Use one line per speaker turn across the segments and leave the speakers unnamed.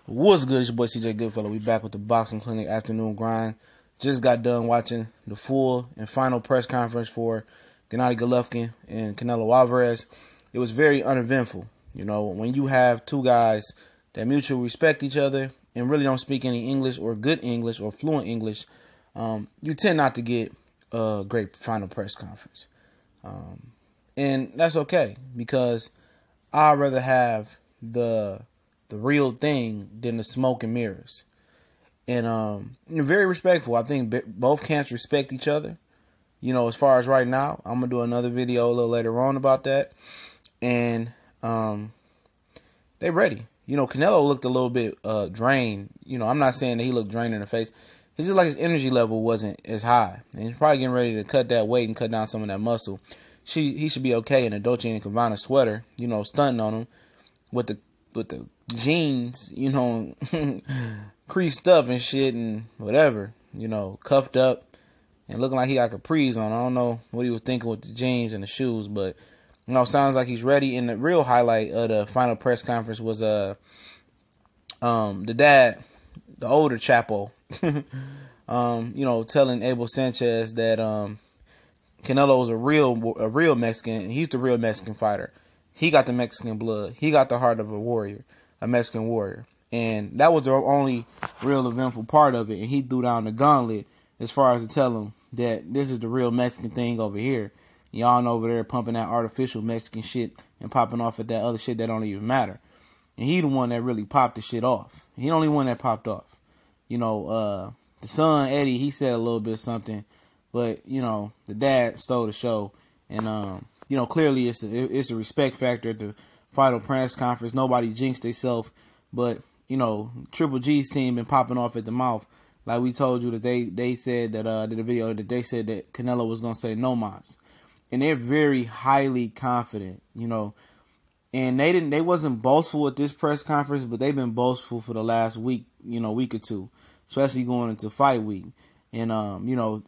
What's good? It's your boy CJ Goodfellow. We back with the Boxing Clinic afternoon grind. Just got done watching the full and final press conference for Gennady Golovkin and Canelo Alvarez. It was very uneventful. You know, when you have two guys that mutually respect each other and really don't speak any English or good English or fluent English, you tend not to get a great final press conference. And that's okay, because I'd rather have the real thing than the smoke and mirrors. And very respectful. I think both camps respect each other. You know, as far as right now, I'm gonna do another video a little later on about that. And they ready. You know, Canelo looked a little bit drained. You know, I'm not saying that he looked drained in the face. It's just like his energy level wasn't as high, and he's probably getting ready to cut that weight and cut down some of that muscle. He should be okay in a Dolce & Gabbana sweater. You know, stunting on him with the jeans, you know, creased up and shit and whatever, you know, cuffed up and looking like he got capris on. I don't know what he was thinking with the jeans and the shoes, but, you know, sounds like he's ready. And the real highlight of the final press conference was the dad, the older Chapo, you know, telling Abel Sanchez that Canelo is a real Mexican. He's the real Mexican fighter. He got the Mexican blood. He got the heart of a warrior, a Mexican warrior. And that was the only real eventful part of it. And he threw down the gauntlet as far as to tell him that this is the real Mexican thing over here. Y'all know over there pumping that artificial Mexican shit and popping off at that other shit that don't even matter. And he the one that really popped the shit off. He the only one that popped off. You know, the son, Eddie, he said a little bit of something. But, you know, the dad stole the show. And, you know, clearly it's a respect factor at the final press conference. Nobody jinxed themselves, but, you know, Triple G's team been popping off at the mouth. Like we told you that they said that did a video that they said that Canelo was gonna say no mas, and they're very highly confident, you know. And they wasn't boastful at this press conference, but they've been boastful for the last week, you know, week or two, especially going into fight week. And you know,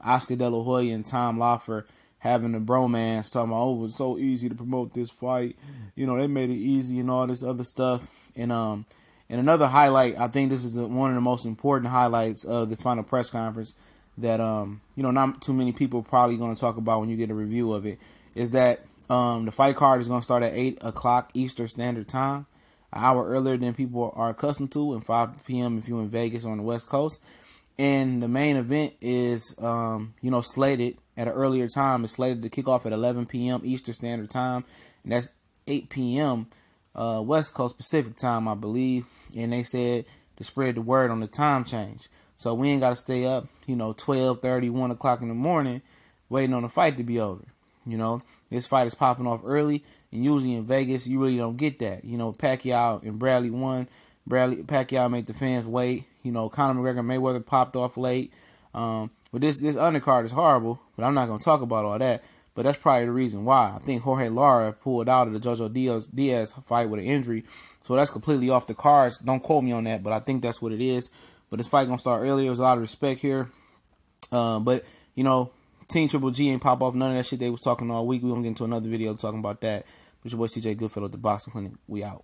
Oscar De La Hoya and Tom Lawfer having a bromance, talking about, oh, it was so easy to promote this fight. You know, they made it easy and all this other stuff. And another highlight, I think this is one of the most important highlights of this final press conference that, you know, not too many people are probably going to talk about when you get a review of it, is that the fight card is going to start at 8 o'clock Eastern Standard Time, an hour earlier than people are accustomed to, and 5 p.m. if you're in Vegas on the West Coast. And the main event is, you know, slated at an earlier time. It's slated to kick off at 11 p.m. Eastern Standard Time, and that's 8 p.m. West Coast Pacific Time, I believe. And they said to spread the word on the time change, so we ain't got to stay up, you know, 12:30, 1 o'clock in the morning waiting on the fight to be over. You know, this fight is popping off early, and usually in Vegas you really don't get that. You know, Pacquiao and Bradley won. Pacquiao made the fans wait. You know, Conor McGregor, Mayweather popped off late. But this undercard is horrible, but I'm not going to talk about all that. But that's probably the reason why. I think Jorge Lara pulled out of the Jojo Diaz fight with an injury, so that's completely off the cards. Don't quote me on that, but I think that's what it is. But this fight going to start earlier. There's a lot of respect here. But, you know, Team Triple G ain't pop off none of that shit they was talking all week. We're going to get into another video talking about that. But your boy CJ Goodfellow at the Boxing Clinic. We out.